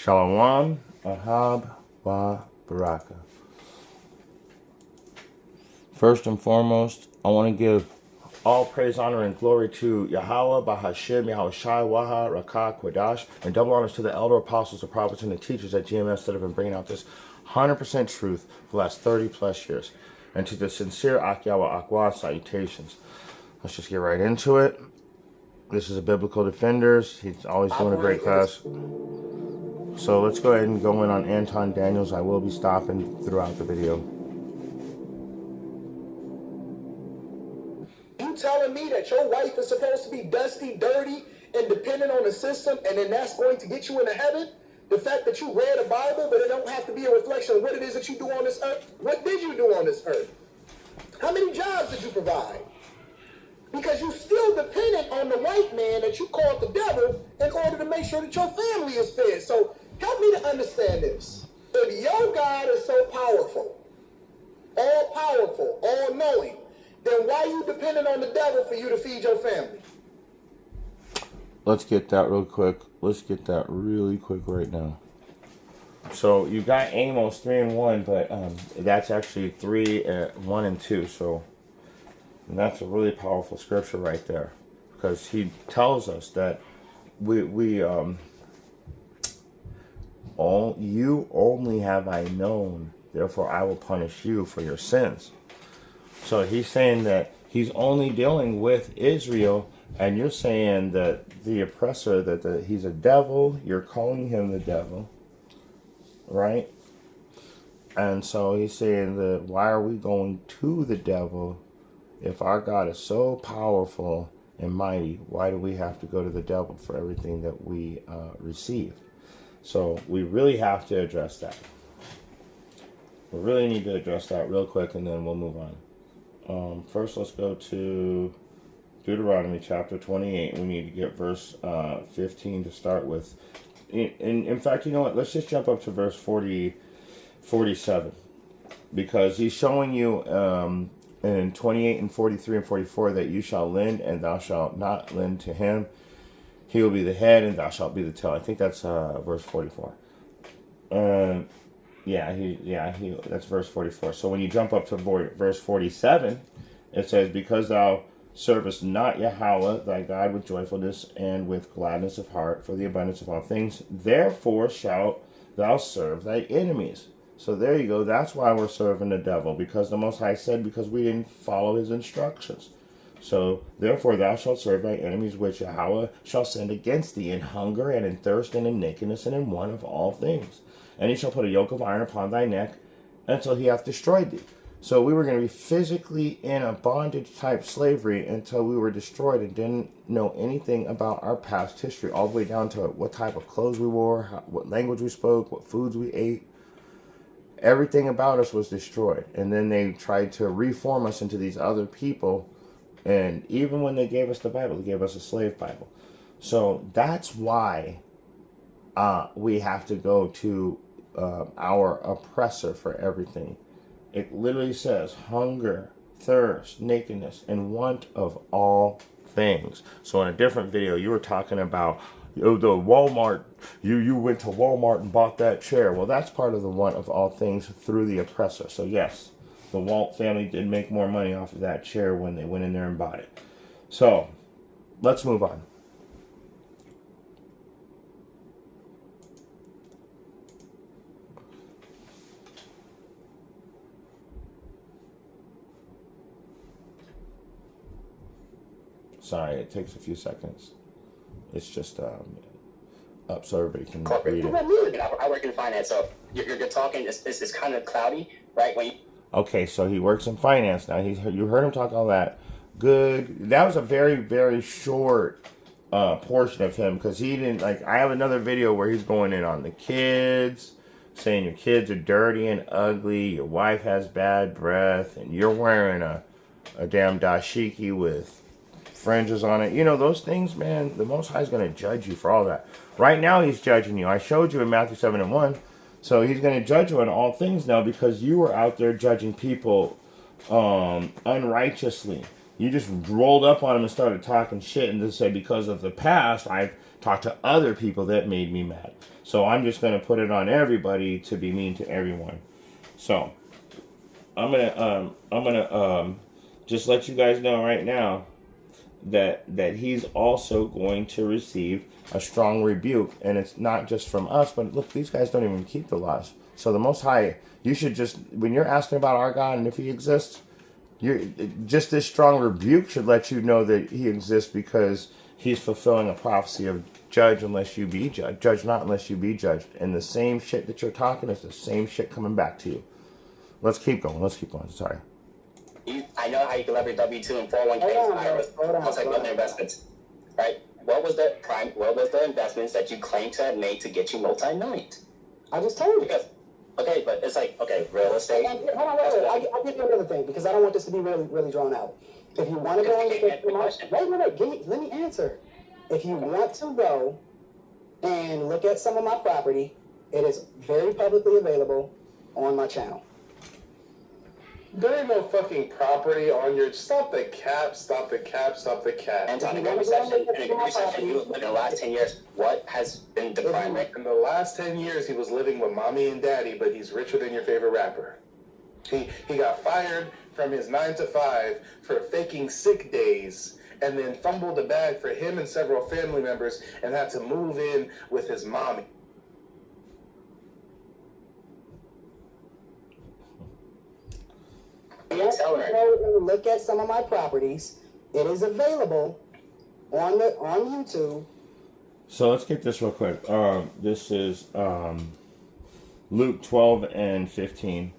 Shalom, Ahab, Wa, Baraka. First and foremost, I want to give all praise, honor, and glory to Yahweh, Bahashim, Yahushai, Waha, Rakah, Quadash, and double honors to the elder apostles, the prophets, and the teachers at GMS that have been bringing out this 100% truth for the last 30 plus years. And to the sincere Akyawa Akwa, salutations. Let's just get right into it. This is a Biblical Defenders. He's always doing a great class. So let's go ahead and go in on Anton Daniels. I will be stopping throughout the video. You telling me that your wife is supposed to be dusty, dirty, and dependent on the system, and then that's going to get you into heaven? The fact that you read a Bible, but it don't have to be a reflection of what it is that you do on this earth? What did you do on this earth? How many jobs did you provide? Because you're still dependent on the white man that you called the devil in order to make sure that your family is fed. So help me to understand this. If your God is so powerful, all-knowing, then why are you dependent on the devil for you to feed your family? Let's get that real quick. Let's get that really quick right now. So you got Amos 3:1, but that's actually 3:1 and 2. So that's a really powerful scripture right there, because he tells us that you only have I known, therefore I will punish you for your sins. So he's saying that he's only dealing with Israel, and you're saying that the oppressor, that he's a devil, you're calling him the devil, right? And so he's saying that why are we going to the devil if our God is so powerful and mighty? Why do we have to go to the devil for everything that we receive? So we really have to address that. We really need to address that real quick, and then we'll move on. First, let's go to Deuteronomy chapter 28. We need to get verse 15 to start with. In fact, you know what? Let's just jump up to verse 47. Because he's showing you in 28 and 43 and 44 that you shall lend and thou shalt not lend to him. He will be the head and thou shalt be the tail. I think that's verse 44. That's verse 44. So when you jump up to verse 47, it says, because thou servest not Yahweh thy God with joyfulness and with gladness of heart for the abundance of all things, therefore shalt thou serve thy enemies. So there you go. That's why we're serving the devil, because the Most High said, because we didn't follow his instructions. So therefore thou shalt serve thy enemies, which Yahweh shall send against thee in hunger and in thirst and in nakedness and in want of all things. And he shall put a yoke of iron upon thy neck until he hath destroyed thee. So we were going to be physically in a bondage type slavery until we were destroyed and didn't know anything about our past history, all the way down to what type of clothes we wore, what language we spoke, what foods we ate. Everything about us was destroyed. And then they tried to reform us into these other people. And even when they gave us the Bible, they gave us a slave Bible. So that's why we have to go to our oppressor for everything. It literally says hunger, thirst, nakedness, and want of all things. So in a different video, you were talking about the Walmart. You went to Walmart and bought that chair. Well, that's part of the want of all things through the oppressor. So yes, the Walt family did make more money off of that chair when they went in there and bought it. So let's move on. Sorry, it takes a few seconds. It's just up so everybody can read it. I work in finance, so you're talking. It's kind of cloudy, right? Okay, so he works in finance now. You heard him talk all that. Good. That was a very, very short portion of him, because he didn't I have another video where he's going in on the kids, saying your kids are dirty and ugly, your wife has bad breath, and you're wearing a damn dashiki with fringes on it. You know, those things, man, the Most High is going to judge you for all that. Right now, he's judging you. I showed you in Matthew 7:1. So he's going to judge you on all things now, because you were out there judging people unrighteously. You just rolled up on him and started talking shit and just said, because of the past, I've talked to other people that made me mad. So I'm just going to put it on everybody to be mean to everyone. So I'm gonna just let you guys know right now that he's also going to receive a strong rebuke, and it's not just from us, but look, these guys don't even keep the laws. So the Most High, you should just, when you're asking about our God and if he exists, you're just this strong rebuke should let you know that he exists, because he's fulfilling a prophecy of judge unless you be judged, judge not unless you be judged. And the same shit that you're talking is the same shit coming back to you. Let's keep going. Sorry. I know how you can leverage W-2 and 401k most like other investments, right? What was the investments that you claimed to have made to get you multi-millions? I just told you. Okay, but it's like, okay, real estate. Hold on, wait. I'll give you another thing, because I don't want this to be really, really drawn out. If you want to go and let me answer. If you want to go and look at some of my property, it is very publicly available on my channel. There ain't no fucking property on your... Stop the cap. Anton, in a recession, in the last 10 years, what has been the crime rate? In the last 10 years, he was living with mommy and daddy, but he's richer than your favorite rapper. He got fired from his 9 to 5 for faking sick days, and then fumbled the bag for him and several family members, and had to move in with his mommy. Look at some of my properties. It is available on YouTube. So let's get this real quick. This is Luke 12 and 15.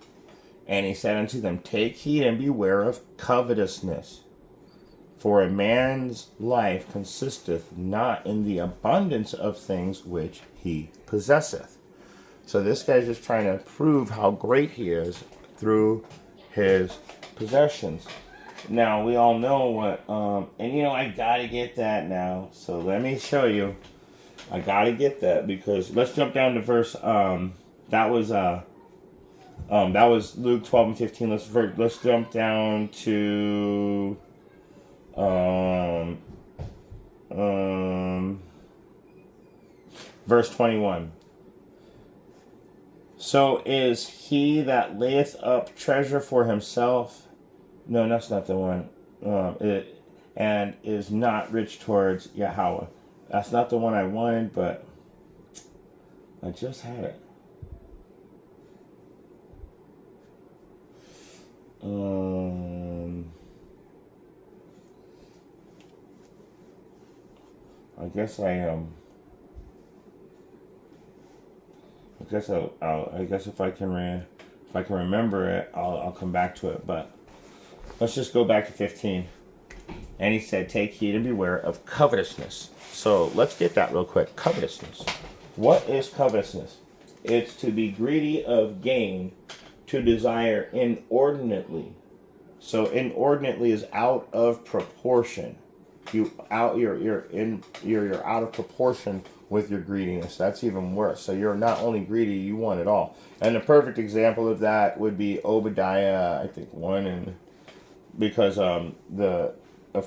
And he said unto them, take heed and beware of covetousness. For a man's life consisteth not in the abundance of things which he possesseth. So this guy's just trying to prove how great he is through his possessions. Now, we all know what, and I gotta get that now. So let me show you. I gotta get that, because let's jump down to verse, that was Luke 12 and 15. Let's jump down to, verse 21. So is he that layeth up treasure for himself? No, that's not the one. And is not rich towards Yahweh. That's not the one I wanted, but I just had it. I guess if I can remember it, I'll come back to it. But let's just go back to 15. And he said, take heed and beware of covetousness. So let's get that real quick. Covetousness. What is covetousness? It's to be greedy of gain, to desire inordinately. So inordinately is out of proportion. You're out of proportion with your greediness. That's even worse. So you're not only greedy, you want it all. And the perfect example of that would be Obadiah, I think 1, and because of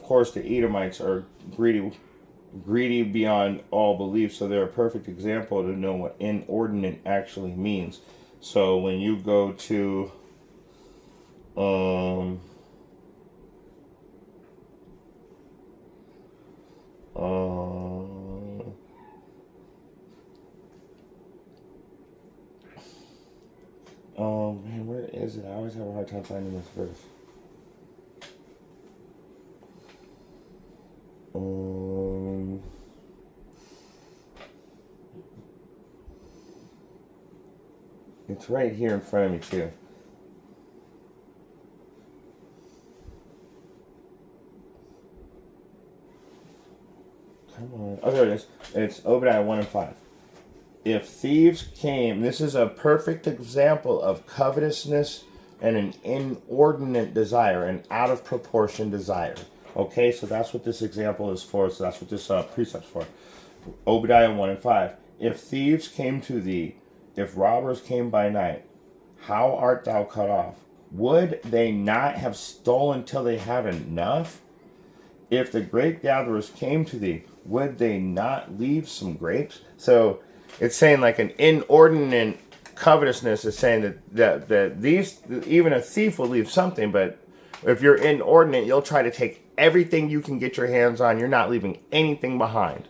course the Edomites are greedy beyond all belief. So they're a perfect example to know what inordinate actually means. So when you go to man, where is it? I always have a hard time finding this verse. It's right here in front of me too. Come on. Oh, there it is. It's Obadiah 1 and 5. If thieves came, this is a perfect example of covetousness and an inordinate desire, an out of proportion desire. Okay, so that's what this example is for. So that's what this precept's for. Obadiah 1 and 5. If thieves came to thee, if robbers came by night, how art thou cut off? would they not have stolen till they had enough? If the grape gatherers came to thee, would they not leave some grapes? So it's saying like an inordinate covetousness is saying that these, even a thief will leave something, but if you're inordinate, you'll try to take everything you can get your hands on. You're not leaving anything behind.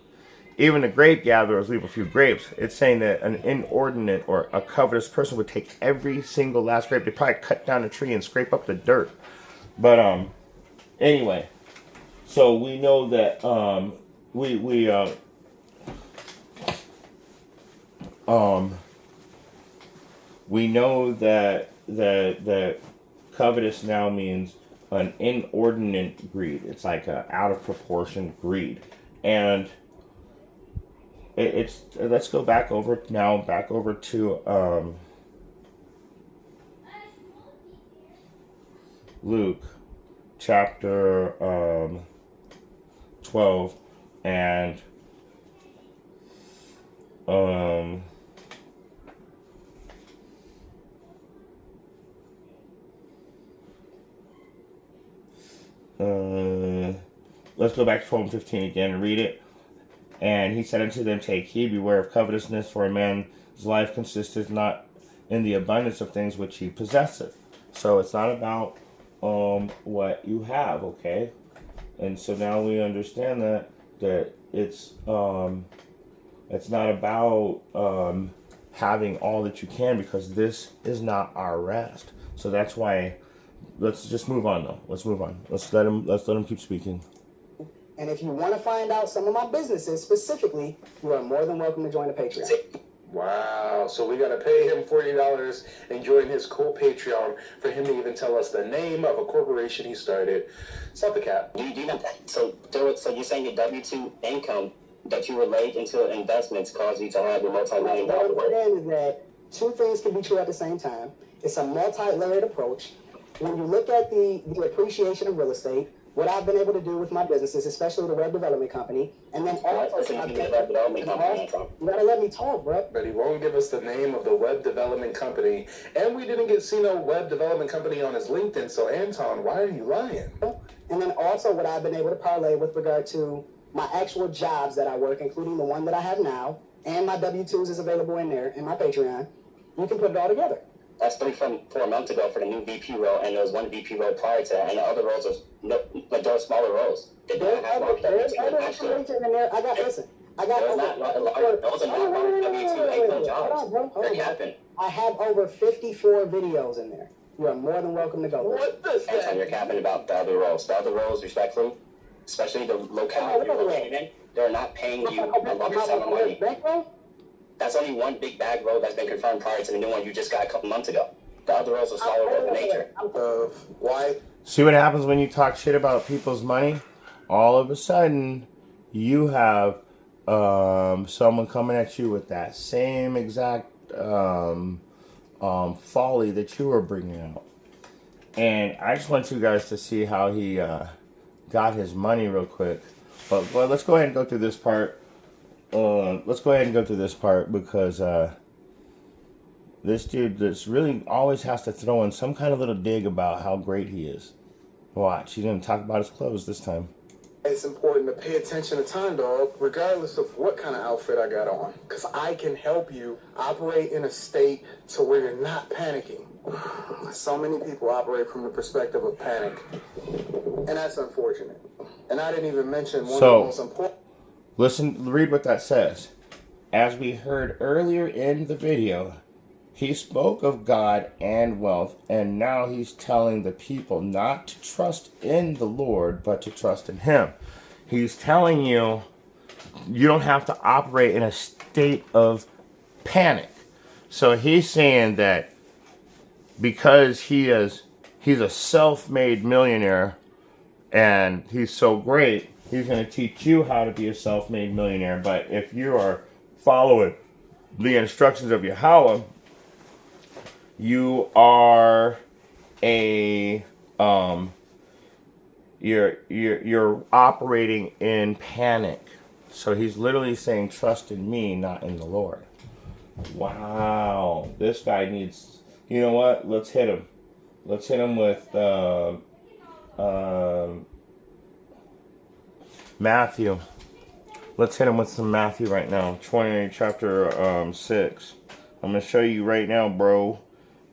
Even the grape gatherers leave a few grapes. It's saying that an inordinate or a covetous person would take every single last grape. They probably cut down a tree and scrape up the dirt. But anyway, so we know that we know that covetous now means an inordinate greed. It's like a out of proportion greed, and it's let's go back over to Luke chapter 12 and let's go back to 12 and 15 again and read it. And he said unto them, take heed, beware of covetousness, for a man's life consisteth not in the abundance of things which he possesseth. So it's not about what you have, okay? And so now we understand that it's not about having all that you can, because this is not our rest. So that's why let's just move on though. Let's move on. Let's let him keep speaking. And if you want to find out some of my businesses specifically, you are more than welcome to join the Patreon. Wow, so we got to pay him $40 and join his cool Patreon for him to even tell us the name of a corporation he started. Stop the cap. Do you know that? So you're saying your W-2 income that you relate into investments cause you to have your multi-million-dollar What worth? it is that two things can be true at the same time. It's a multi-layered approach. When you look at the appreciation of real estate, what I've been able to do with my businesses, especially the web development company, and then also, Web development company. you gotta let me talk, bro. But he won't give us the name of the web development company. And we didn't see no web development company on his LinkedIn. So, Anton, why are you lying? And then also what I've been able to parlay with regard to my actual jobs that I work, including the one that I have now, and my W-2s is available in there, in my Patreon. You can put it all together. That's 4 months ago for the new VP role, and there was one VP role prior to that, and the other roles are there were smaller roles. There's other information in there. Those are not large W-2 income jobs. They're capping. I have over 54 videos in there. You are more than welcome to go. What the Every time you're capping about the other roles. The other roles, respectfully, especially the locality you're located in, they're not paying you a lump sum of money. That's only one big bag roll that's been confirmed prior to the new one you just got a couple months ago. The other rolls are smaller roles in nature. Why? See what happens when you talk shit about people's money? All of a sudden, you have someone coming at you with that same exact folly that you were bringing out. And I just want you guys to see how he got his money real quick. But let's go ahead and go through this part. Because this dude that's really always has to throw in some kind of little dig about how great he is. Watch, he's going to talk about his clothes this time. It's important to pay attention to time, dog, regardless of what kind of outfit I got on. Because I can help you operate in a state to where you're not panicking. So many people operate from the perspective of panic. And that's unfortunate. And I didn't even mention one of the most important... Listen, read what that says. As we heard earlier in the video, he spoke of God and wealth, and now he's telling the people not to trust in the Lord, but to trust in him. He's telling you, you don't have to operate in a state of panic. So he's saying that because he's a self-made millionaire and he's so great, he's going to teach you how to be a self-made millionaire. But if you are following the instructions of Yahweh, you are you're operating in panic. So he's literally saying, trust in me, not in the Lord. Wow, this guy needs, you know what? Let's hit him. Let's hit him with Matthew. Let's hit him with some Matthew right now. Chapter 6. I'm going to show you right now, bro,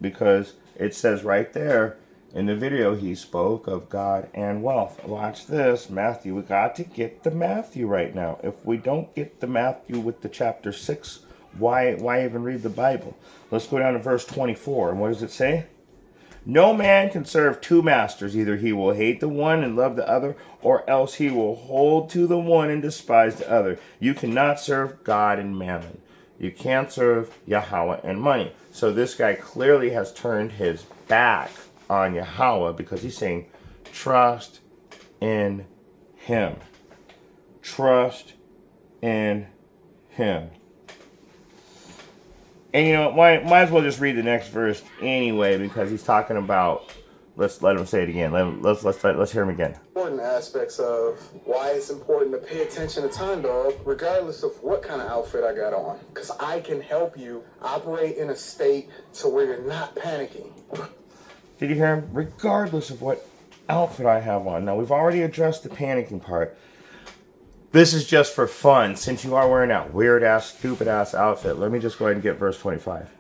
because it says right there in the video he spoke of God and wealth. Watch this, Matthew. We got to get the Matthew right now. If we don't get the Matthew with the chapter 6, why even read the Bible? Let's go down to verse 24. And what does it say? No man can serve two masters. Either he will hate the one and love the other, or else he will hold to the one and despise the other. You cannot serve God and mammon. You can't serve Yahweh and money. So this guy clearly has turned his back on Yahweh because he's saying, trust in him. Trust in him. And you know, might as well just read the next verse anyway, because he's talking about. Let's let him say it again. Let's hear him again. Important aspects of why it's important to pay attention to time, dog, regardless of what kind of outfit I got on, because I can help you operate in a state to where you're not panicking. Did you hear him? Regardless of what outfit I have on. Now we've already addressed the panicking part. This is just for fun, since you are wearing that weird-ass, stupid-ass outfit. Let me just go ahead and get verse 25.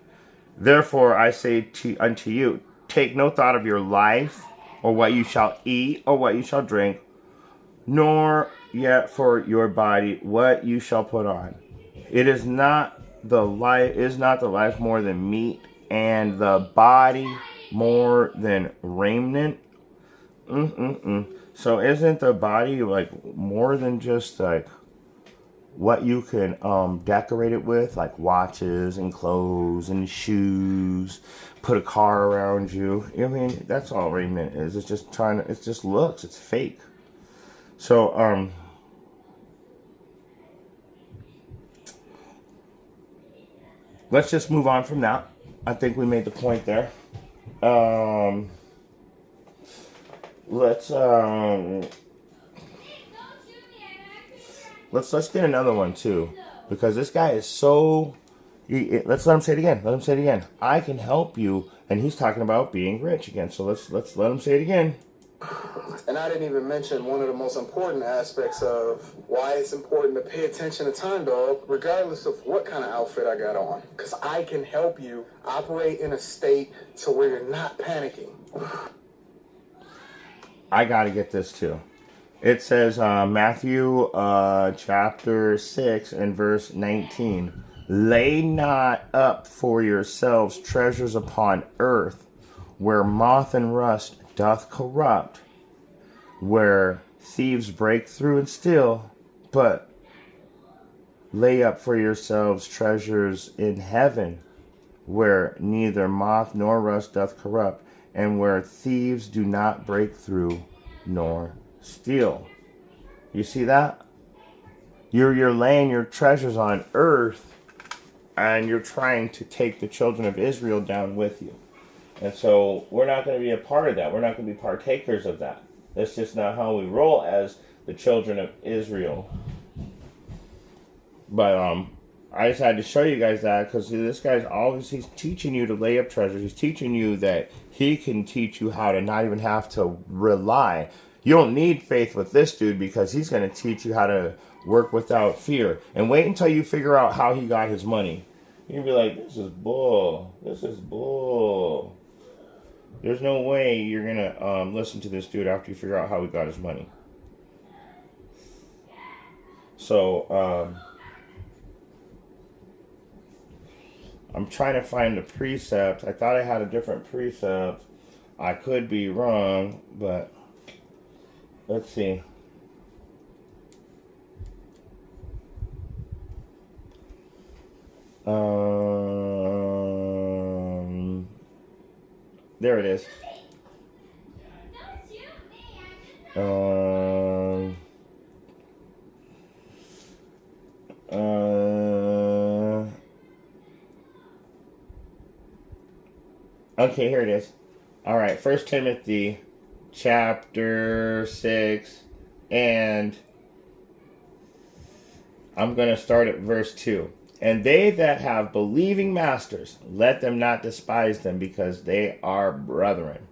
Therefore I say unto you, take no thought of your life, or what you shall eat, or what you shall drink, nor yet for your body what you shall put on. Is not the life more than meat, and the body more than raiment? So isn't the body like more than just like what you can decorate it with, like watches and clothes and shoes, put a car around you? I mean, that's all raiment is. It's just it's just looks. It's fake. So let's just move on from that. I think we made the point there. Let's get another one too, because this guy is so. Let's let him say it again. Let him say it again. I can help you, and he's talking about being rich again. So let's let him say it again. And I didn't even mention one of the most important aspects of why it's important to pay attention to time, dog, regardless of what kind of outfit I got on, because I can help you operate in a state to where you're not panicking. I got to get this too. It says Matthew chapter 6 and verse 19. Lay not up for yourselves treasures upon earth, where moth and rust doth corrupt, where thieves break through and steal, but lay up for yourselves treasures in heaven, where neither moth nor rust doth corrupt, and where thieves do not break through nor steal. You see that? You're laying your treasures on earth, and you're trying to take the children of Israel down with you. And so we're not going to be a part of that. We're not going to be partakers of that. That's just not how we roll as the children of Israel. But I just had to show you guys that, because this guy's he's teaching you to lay up treasures. He's teaching you that he can teach you how to not even have to rely. You don't need faith with this dude, because he's going to teach you how to work without fear. And wait until you figure out how he got his money. You'll be like, this is bull. This is bull. There's no way you're going to listen to this dude after you figure out how he got his money. So, I'm trying to find the precept. I thought I had a different precept. I could be wrong, but let's see. There it is. Okay, here it is. All right, 1 Timothy chapter 6, and I'm going to start at verse 2. And they that have believing masters, let them not despise them, because they are brethren.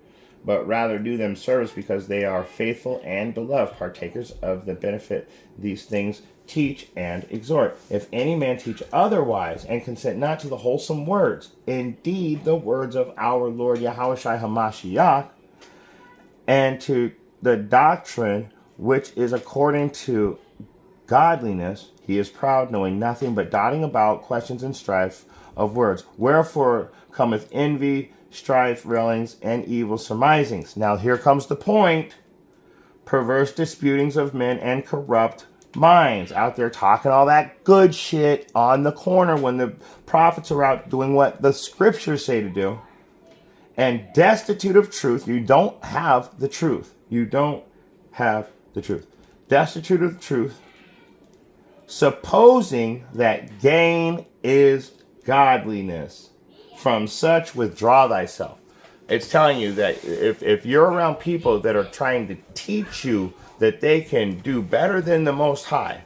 but rather do them service because they are faithful and beloved, partakers of the benefit these things teach and exhort. If any man teach otherwise and consent not to the wholesome words, indeed the words of our Lord Yahushua HaMashiach, and to the doctrine which is according to godliness, he is proud, knowing nothing but dotting about questions and strife of words. Wherefore cometh envy, strife, railings, and evil surmisings. Now here comes the point. Perverse disputings of men and corrupt minds, out there talking all that good shit on the corner when the prophets are out doing what the scriptures say to do. And destitute of truth. You don't have the truth. You don't have the truth. Destitute of truth. Supposing that gain is godliness. From such withdraw thyself. It's telling you that if you're around people that are trying to teach you that they can do better than the Most High,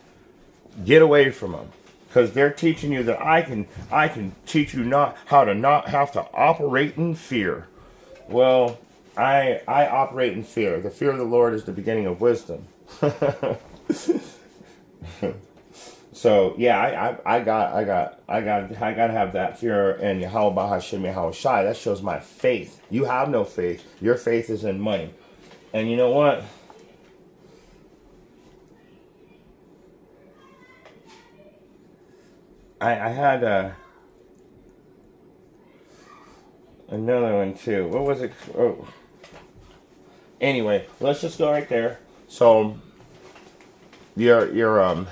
get away from them. Because they're teaching you that I can teach you not how to not have to operate in fear. Well, I operate in fear. The fear of the Lord is the beginning of wisdom. So yeah, I gotta have that fear in Yahweh Bahashim Yahweh Shai. That shows my faith. You have no faith. Your faith is in money. And you know what? I had another one too. What was it? Oh. Anyway, let's just go right there. So you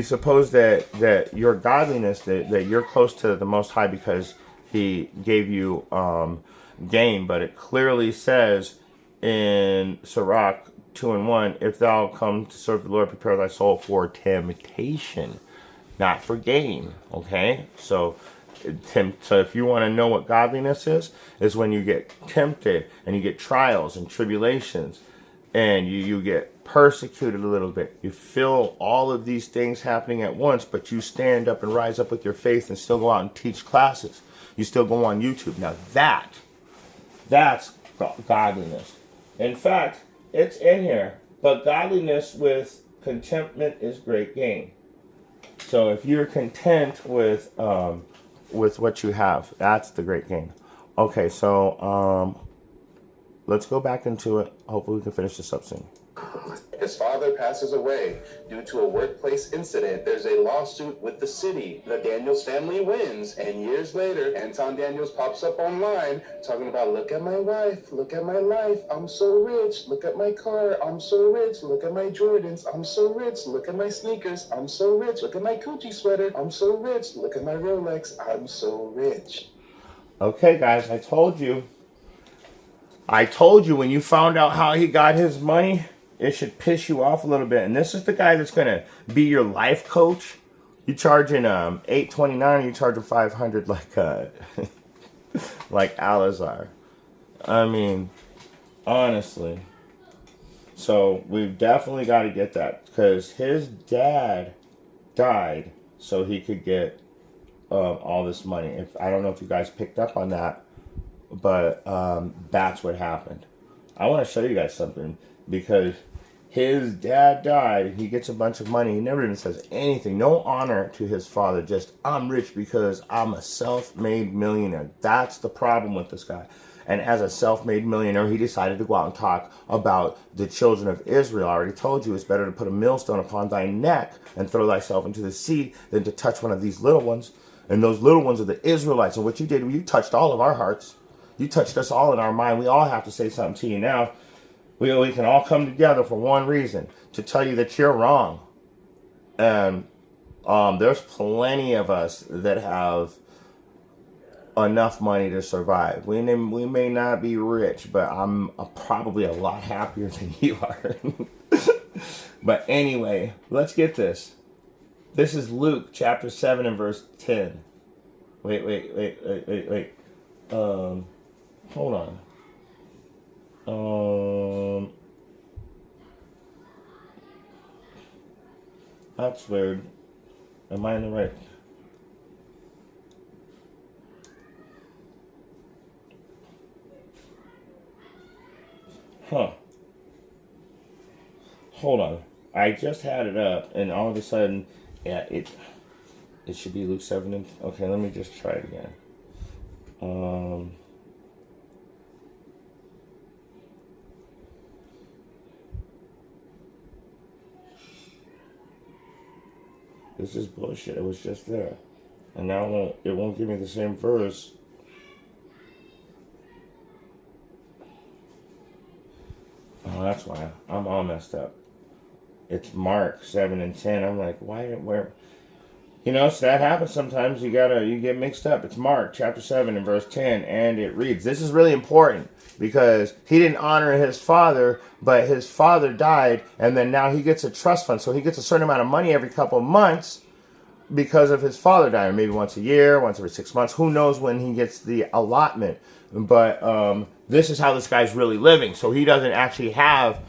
suppose that your godliness, that you're close to the Most High because He gave you gain, but it clearly says in Sirach 2:1, if thou come to serve the Lord, prepare thy soul for temptation, not for gain. Okay, so if you want to know what godliness is when you get tempted and you get trials and tribulations and you get persecuted a little bit. You feel all of these things happening at once, but you stand up and rise up with your faith and still go out and teach classes. You still go on YouTube. Now that's godliness. In fact, it's in here. But godliness with contentment is great gain. So if you're content with what you have, that's the great gain. Okay, so let's go back into it. Hopefully we can finish this up soon. His father passes away due to a workplace incident. There's a lawsuit with the city. The Daniels family wins, and years later, Anton Daniels pops up online talking about, look at my wife, look at my life, I'm so rich, look at my car, I'm so rich, look at my Jordans, I'm so rich, look at my sneakers, I'm so rich, look at my Gucci sweater, I'm so rich, look at my Rolex, I'm so rich. Okay, guys, I told you when you found out how he got his money, it should piss you off a little bit. And this is the guy that's gonna be your life coach. You charging $829, you charging $500 like Alazar. I mean, honestly. So we've definitely got to get that because his dad died so he could get all this money. I don't know if you guys picked up on that, but that's what happened. I want to show you guys something because his dad died and he gets a bunch of money. He never even says anything. No honor to his father. Just, I'm rich because I'm a self-made millionaire. That's the problem with this guy. And as a self-made millionaire, he decided to go out and talk about the children of Israel. I already told you it's better to put a millstone upon thy neck and throw thyself into the sea than to touch one of these little ones. And those little ones are the Israelites. And what you did, you touched all of our hearts. You touched us all in our mind. We all have to say something to you now. We can all come together for one reason, to tell you that you're wrong. And there's plenty of us that have enough money to survive. We may not be rich, but I'm probably a lot happier than you are. But anyway, let's get this. This is Luke chapter 7 and verse 10. Wait. Hold on. That's weird. Am I in the right? Huh. Hold on. I just had it up, and all of a sudden, yeah, it should be Luke 7 and... Okay, let me just try it again. This is bullshit. It was just there. And now it won't give me the same verse. Oh, that's why. I'm all messed up. It's Mark 7 and 10. I'm like, where? You know, so that happens sometimes. You get mixed up. It's Mark chapter 7 and verse 10. And it reads, this is really important because he didn't honor his father, but his father died. And then now he gets a trust fund. So he gets a certain amount of money every couple of months because of his father dying. Maybe once a year, once every 6 months. Who knows when he gets the allotment. But this is how this guy's really living. So he doesn't actually have...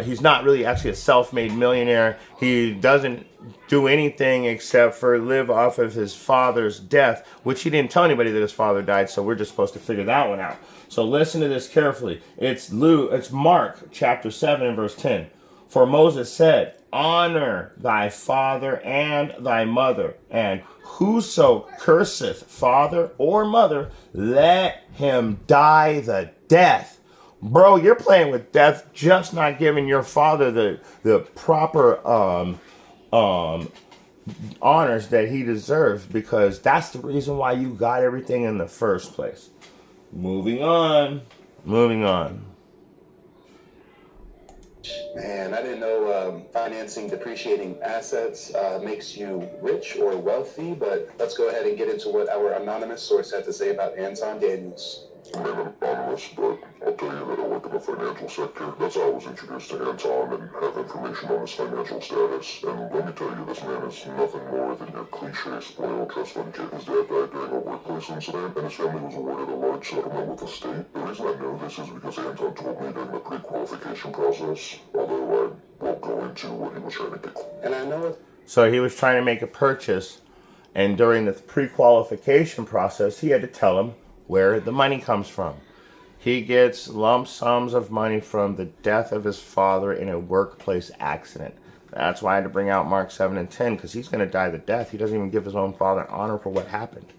he's not really actually a self-made millionaire. He doesn't do anything except for live off of his father's death, which he didn't tell anybody that his father died, so we're just supposed to figure that one out. So listen to this carefully. It's Mark chapter 7 and verse 10. For Moses said, honor thy father and thy mother, and whoso curseth father or mother, let him die the death. Bro, you're playing with death, just not giving your father the proper honors that he deserves, because that's the reason why you got everything in the first place. Moving on. Man, I didn't know financing depreciating assets makes you rich or wealthy, but let's go ahead and get into what our anonymous source had to say about Anton Daniels. I'm anonymous, but I'll tell you that I work in the financial sector. That's how I was introduced to Anton and have information on his financial status. And let me tell you, this man is nothing more than your cliche spoiled trust fund kid. His dad died during a workplace incident, and his family was awarded a large settlement with the state. The reason I know this is because Anton told me during the pre-qualification process, although I won't go into what he was trying to get. And I know it. So he was trying to make a purchase, and during the pre-qualification process, he had to tell him where the money comes from. He gets lump sums of money from the death of his father in a workplace accident. That's why I had to bring out Mark 7 and 10, because he's going to die the death. He doesn't even give his own father honor for what happened.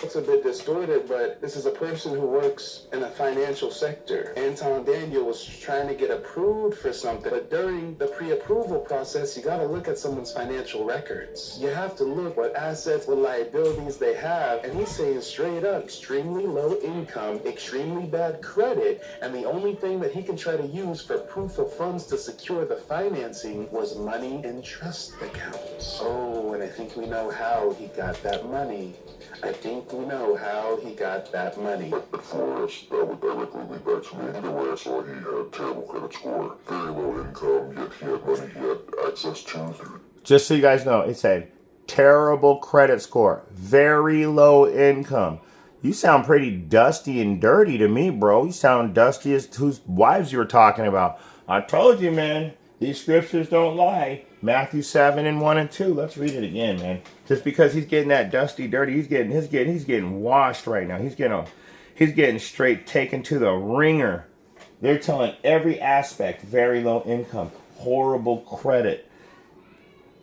It's a bit distorted, but this is a person who works in the financial sector. Anton Daniels was trying to get approved for something, but during the pre-approval process, you got to look at someone's financial records. You have to look what assets, what liabilities they have, and he's saying straight up, extremely low income, extremely bad credit, and the only thing that he can try to use for proof of funds to secure the financing was money in trust accounts. Oh, and I think we know how he got that money. I think we know how he got that money. At first, that would directly lead back to me. Either way, I saw he had terrible credit score, very low income, yet he had money he had access to through. Just so you guys know, it said terrible credit score, very low income. You sound pretty dusty and dirty to me, bro. You sound dusty as whose wives you were talking about. I told you, man. These scriptures don't lie. Matthew 7 and 1 and 2. Let's read it again, man. Just because he's getting that dusty, dirty, he's getting washed right now. He's getting straight taken to the ringer. They're telling every aspect, very low income, horrible credit.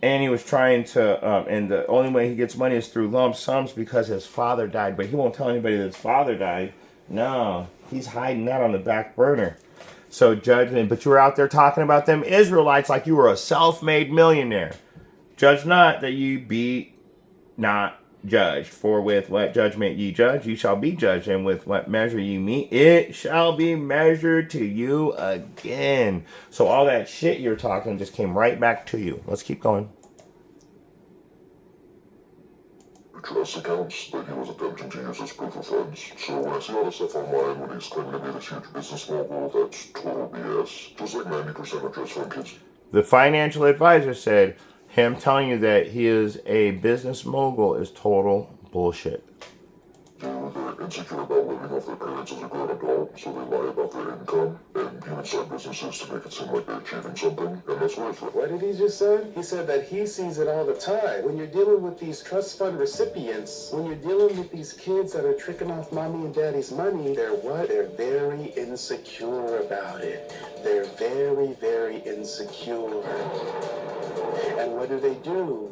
And he was trying to, and the only way he gets money is through lump sums because his father died. But he won't tell anybody that his father died. No, he's hiding that on the back burner. So judgment, but you were out there talking about them Israelites like you were a self-made millionaire. Judge not that ye be not judged. For with what judgment ye judge, ye shall be judged. And with what measure ye meet, it shall be measured to you again. So all that shit you're talking just came right back to you. Let's keep going. Trust accounts that he was attempting to use as proof of funds. So when I see all this stuff online when he's claiming to be this huge business mogul, that's total BS. Just like 90% of trust fund kids. The financial advisor said him telling you that he is a business mogul is total bullshit. do, they're insecure about living off their parents as a grown adult, so they lie about their income and even start businesses to make it seem like they're achieving something, and that's what I thought. What did he just say? He said that he sees it all the time. When you're dealing with these trust fund recipients, when you're dealing with these kids that are tricking off mommy and daddy's money, they're what? They're very insecure about it. They're very, very insecure. And what do?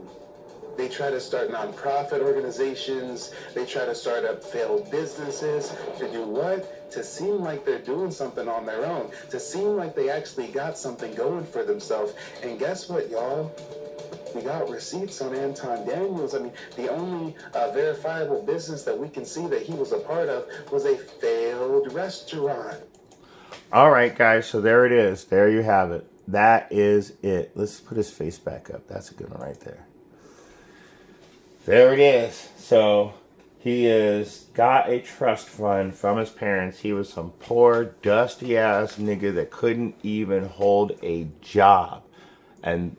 They try to start nonprofit organizations. They try to start up failed businesses. To do what? To seem like they're doing something on their own. To seem like they actually got something going for themselves. And guess what, y'all? We got receipts on Anton Daniels. I mean, the only verifiable business that we can see that he was a part of was a failed restaurant. All right, guys. So there it is. There you have it. That is it. Let's put his face back up. That's a good one right there. There it is. So he has got a trust fund from his parents. He was some poor, dusty ass nigga that couldn't even hold a job. And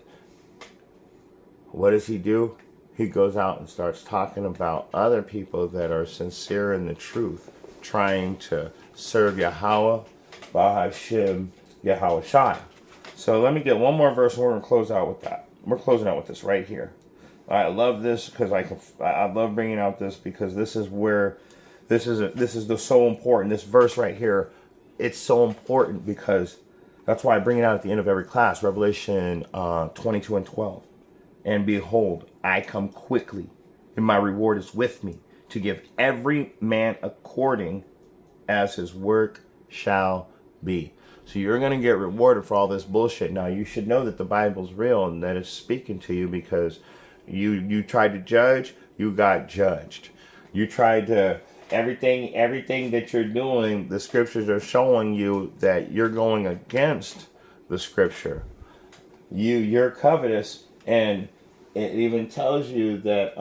what does he do? He goes out and starts talking about other people that are sincere in the truth, trying to serve Yahweh, Bahashim, Yahweh Shai. So let me get one more verse and we're going to close out with that. We're closing out with this right here. I love this because I love bringing out this because this is where this is so important. This verse right here, it's so important because that's why I bring it out at the end of every class. Revelation 22 and 12. And behold, I come quickly, and my reward is with me to give every man according as his work shall be. So you're going to get rewarded for all this bullshit. Now, you should know that the Bible's real and that it's speaking to you because you tried to judge, you got judged. You tried to, everything that you're doing, the scriptures are showing you that you're going against the scripture. You're covetous, and it even tells you that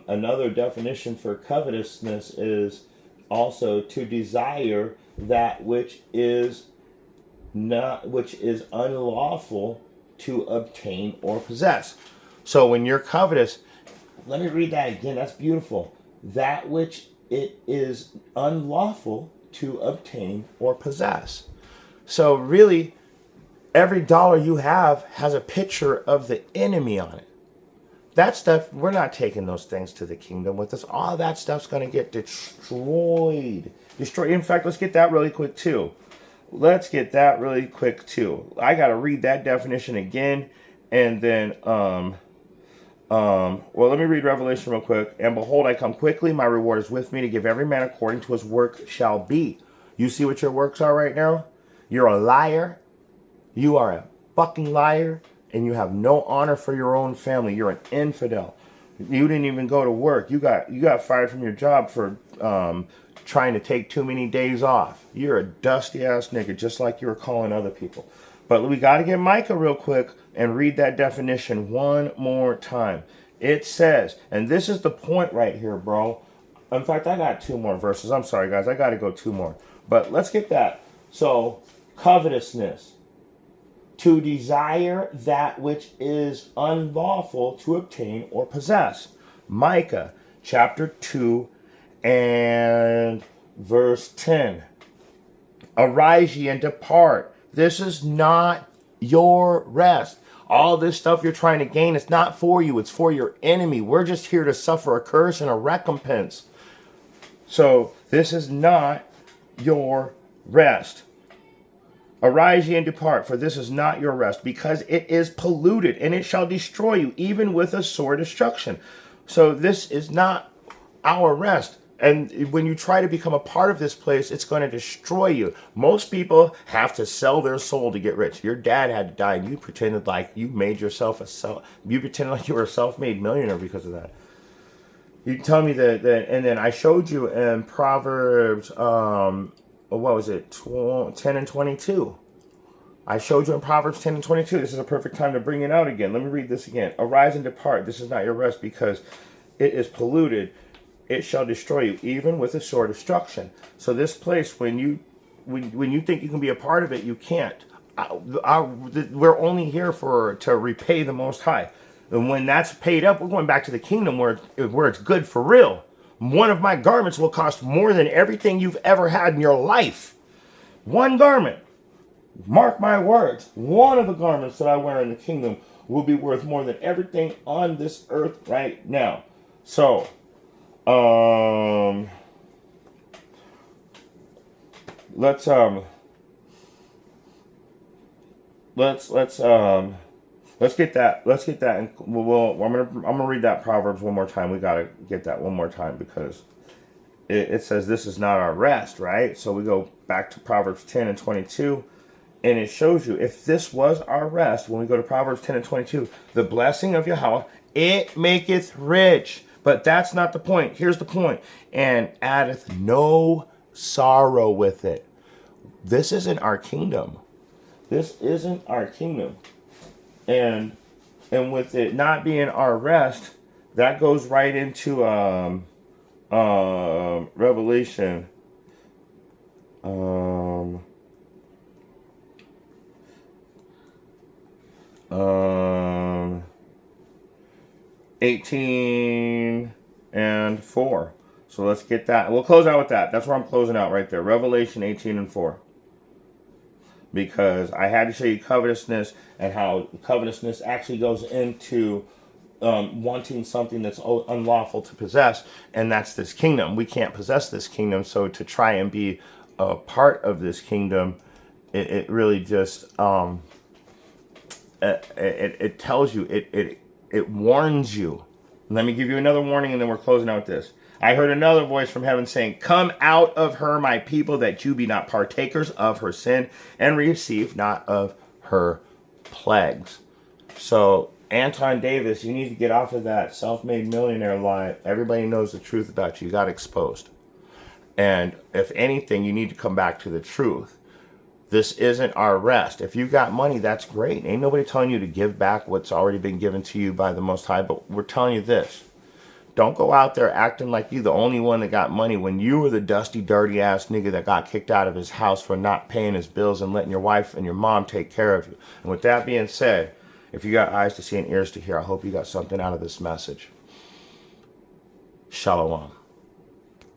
another definition for covetousness is also to desire that which is unlawful to obtain or possess. So when you're covetous, let me read that again. That's beautiful. That which it is unlawful to obtain or possess. So really, every dollar you have has a picture of the enemy on it. That stuff, we're not taking those things to the kingdom with us. All that stuff's going to get destroyed. In fact, let's get that really quick too. I got to read that definition again. And then, well, let me read Revelation real quick. And behold, I come quickly. My reward is with me to give every man according to his work shall be. You see what your works are right now? You're a liar. You are a fucking liar. And you have no honor for your own family. You're an infidel. You didn't even go to work. You got fired from your job for trying to take too many days off. You're a dusty ass nigga, just like you were calling other people. But we got to get Micah real quick and read that definition one more time. It says, and this is the point right here, bro. In fact, I got two more verses. I'm sorry, guys. I got to go two more. But let's get that. So, covetousness. To desire that which is unlawful to obtain or possess. Micah chapter 2 and verse 10. Arise ye and depart. This is not your rest. All this stuff you're trying to gain is not for you. It's for your enemy. We're just here to suffer a curse and a recompense. So this is not your rest. Arise ye and depart, for this is not your rest, because it is polluted, and it shall destroy you, even with a sore destruction. So this is not our rest. And when you try to become a part of this place, it's going to destroy you. Most people have to sell their soul to get rich. Your dad had to die, and you pretended like you made yourself you pretended like you were a self-made millionaire because of that. You tell me that, and then I showed you in Proverbs, what was it, 10 and 22. I showed you in Proverbs 10 and 22. This is a perfect time to bring it out again. Let me read this again. Arise and depart. This is not your rest, because it is polluted. It shall destroy you, even with a sore destruction. So this place, when you think you can be a part of it, you can't. We're only here to repay the Most High. And when that's paid up, we're going back to the kingdom where it's good for real. One of my garments will cost more than everything you've ever had in your life. One garment. Mark my words. One of the garments that I wear in the kingdom will be worth more than everything on this earth right now. So, let's get that. Let's get that. And I'm gonna read that Proverbs one more time. We gotta get that one more time because it says this is not our rest, right? So we go back to Proverbs 10 and 22, and it shows you if this was our rest. When we go to Proverbs 10 and 22, the blessing of Yahweh, it maketh rich. But that's not the point. Here's the point. And addeth no sorrow with it. This isn't our kingdom. This isn't our kingdom. And with it not being our rest, that goes right into Revelation 18 and 4. So let's get that. We'll close out with that. That's where I'm closing out right there. Revelation 18 and 4. Because I had to show you covetousness and how covetousness actually goes into wanting something that's unlawful to possess, and that's this kingdom. We can't possess this kingdom, so to try and be a part of this kingdom, it really just it tells you, it warns you. Let me give you another warning, and then we're closing out this. I heard another voice from heaven saying, come out of her, my people, that you be not partakers of her sin, and receive not of her plagues. So, Anton Davis, you need to get off of that self-made millionaire lie. Everybody knows the truth about you. You got exposed. And if anything, you need to come back to the truth. This isn't our rest. If you got money, that's great. Ain't nobody telling you to give back what's already been given to you by the Most High, but we're telling you this. Don't go out there acting like you the only one that got money when you were the dusty, dirty ass nigga that got kicked out of his house for not paying his bills and letting your wife and your mom take care of you. And with that being said, if you got eyes to see and ears to hear, I hope you got something out of this message. Shalom.